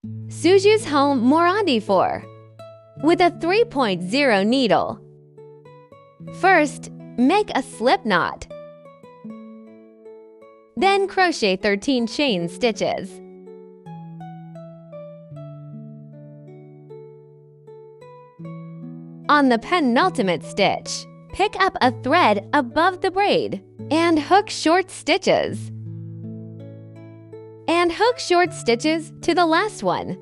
Suju's home Moradi 4 with a 3.0 needle. First, make a slip knot. Then crochet 13 chain stitches. On the penultimate stitch, pick up a thread above the braid and hook short stitches. And hook short stitches to the last one.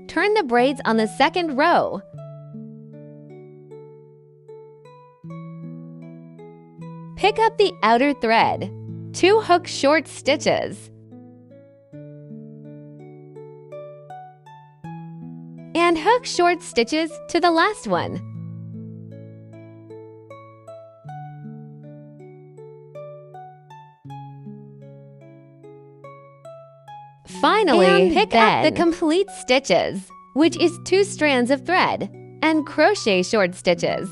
Turn the braids on the second row. Pick up the outer thread, 2 hook short stitches, and hook short stitches to the last one. Finally, pick up the complete stitches, which is 2 strands of thread, and crochet short stitches.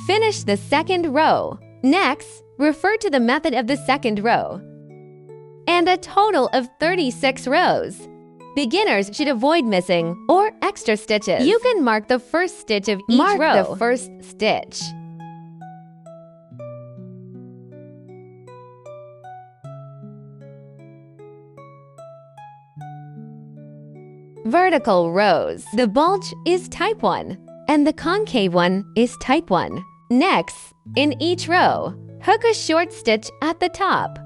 Finish the second row. Next, refer to the method of the second row. And a total of 36 rows. Beginners should avoid missing or extra stitches. You can mark the first stitch of each row. Mark the first stitch. Vertical rows. The bulge is type 1, and the concave one is type 1. Next, in each row, hook a short stitch at the top.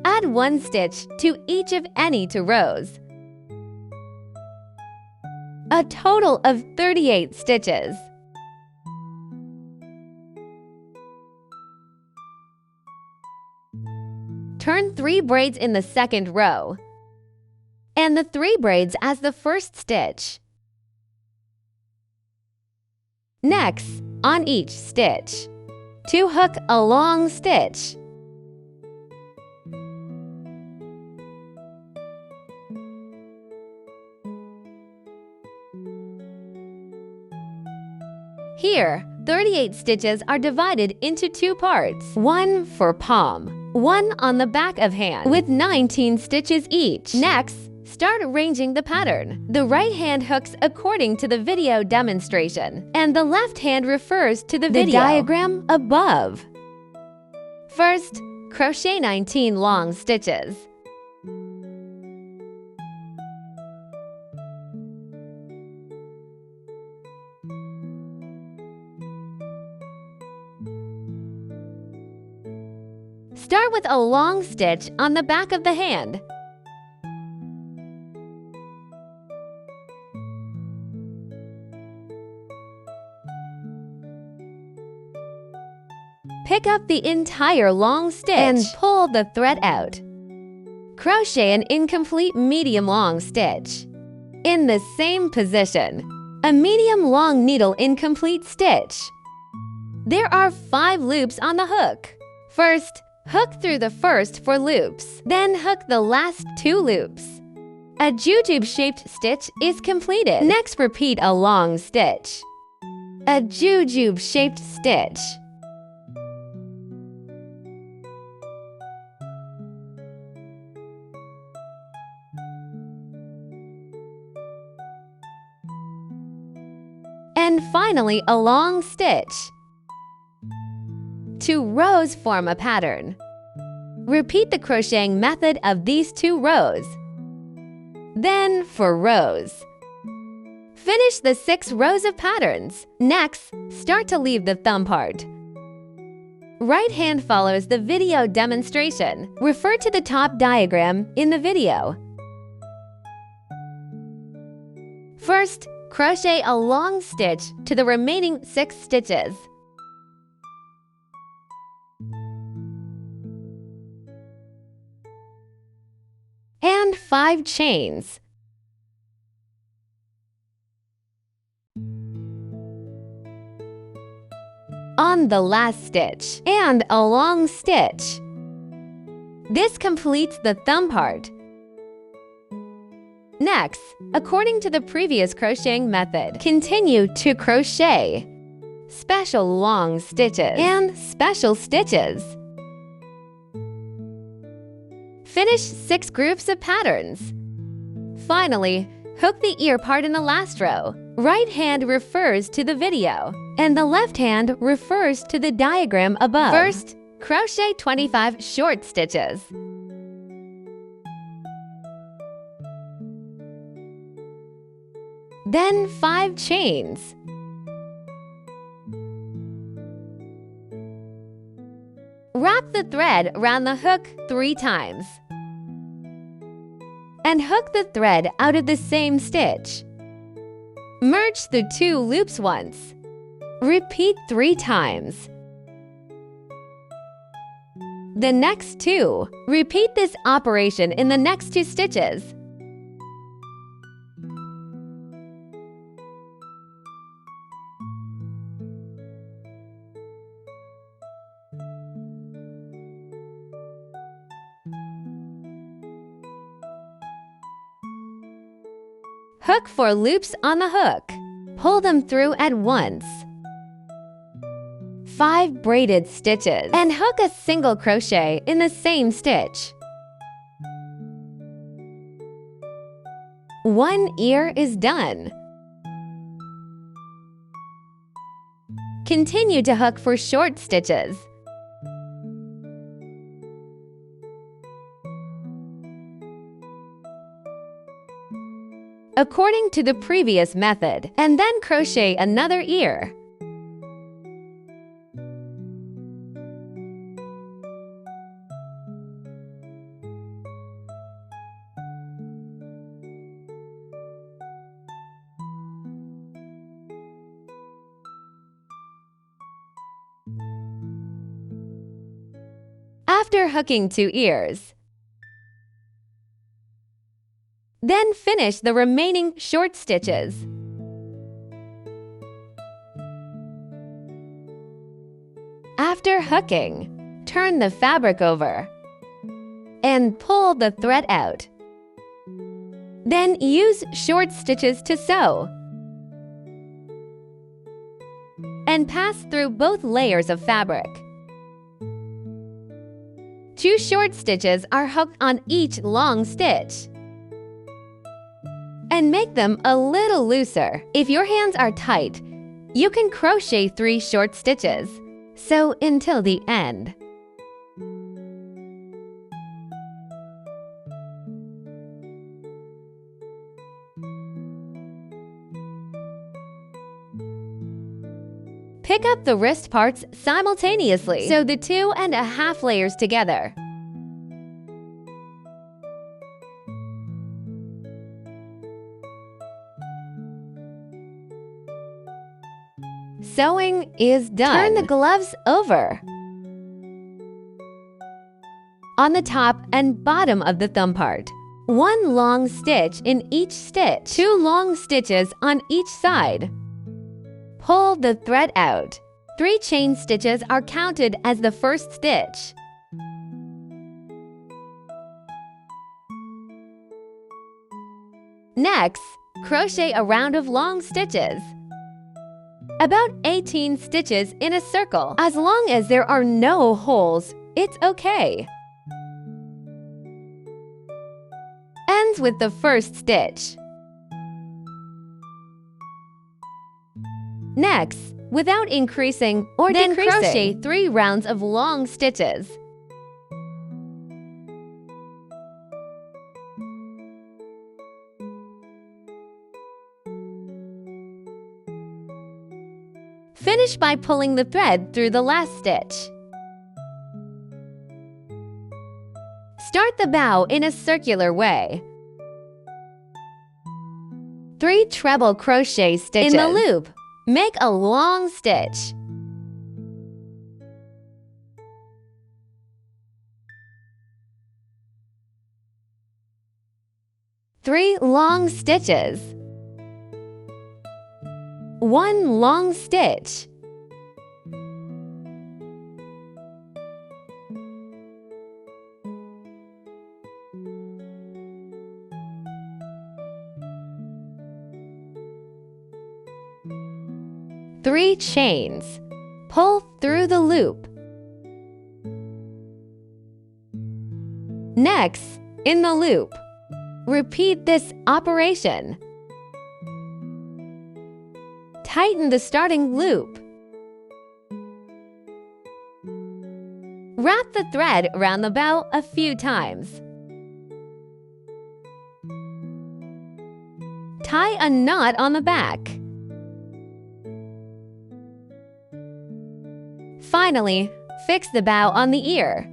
Add 1 stitch to each of any 2 rows. A total of 38 stitches. Turn 3 braids in the second row, and the 3 braids as the first stitch. Next, on each stitch, 2 hook a long stitch. Here, 38 stitches are divided into 2 parts, 1 for palm, 1 on the back of hand, with 19 stitches each. Next, start arranging the pattern. The right hand hooks according to the video demonstration, and the left hand refers to the diagram above. First, crochet 19 long stitches. Start with a long stitch on the back of the hand. Pick up the entire long stitch and pull the thread out. Crochet an incomplete medium long stitch. In the same position, a medium long needle incomplete stitch. There are 5 loops on the hook. First, hook through the first 4 loops, then hook the last 2 loops. A jujube-shaped stitch is completed. Next, repeat a long stitch. A jujube-shaped stitch. And finally, a long stitch. 2 rows form a pattern. Repeat the crocheting method of these 2 rows. Then for rows. Finish the 6 rows of patterns. Next, start to leave the thumb part. Right hand follows the video demonstration. Refer to the top diagram in the video. First, crochet a long stitch to the remaining 6 stitches. And 5 chains. on the last stitch and a long stitch. This completes the thumb part. Next, according to the previous crocheting method, continue to crochet special long stitches and special stitches. Finish 6 groups of patterns. Finally, hook the ear part in the last row. Right hand refers to the video, and the left hand refers to the diagram above. First, crochet 25 short stitches. Then 5 chains. Wrap the thread around the hook 3 times. And hook the thread out of the same stitch. Merge the 2 loops once. Repeat 3 times. The next 2. Repeat this operation in the next 2 stitches. Hook 4 loops on the hook. Pull them through at once. 5 braided stitches and hook a single crochet in the same stitch. 1 ear is done. Continue to hook for short stitches. According to the previous method, and then crochet another ear. After hooking 2 ears, then finish the remaining short stitches. After hooking, turn the fabric over and pull the thread out. Then use short stitches to sew and pass through both layers of fabric. 2 short stitches are hooked on each long stitch. And make them a little looser. If your hands are tight, you can crochet 3 short stitches. Sew until the end. Pick up the wrist parts simultaneously. Sew the 2.5 layers together. Sewing is done. Turn the gloves over. On the top and bottom of the thumb part, 1 long stitch in each stitch, 2 long stitches on each side. Pull the thread out. 3 chain stitches are counted as the first stitch. Next, crochet a round of long stitches. About 18 stitches in a circle. As long as there are no holes, it's okay. Ends with the first stitch. Next, without increasing or decreasing, crochet 3 rounds of long stitches. Finish by pulling the thread through the last stitch. Start the bow in a circular way. 3 treble crochet stitches. In the loop, make a long stitch. Three long stitches. 1 long stitch. 3 chains. Pull through the loop. Next, in the loop, repeat this operation. Tighten the starting loop. Wrap the thread around the bow a few times. Tie a knot on the back. Finally, fix the bow on the ear.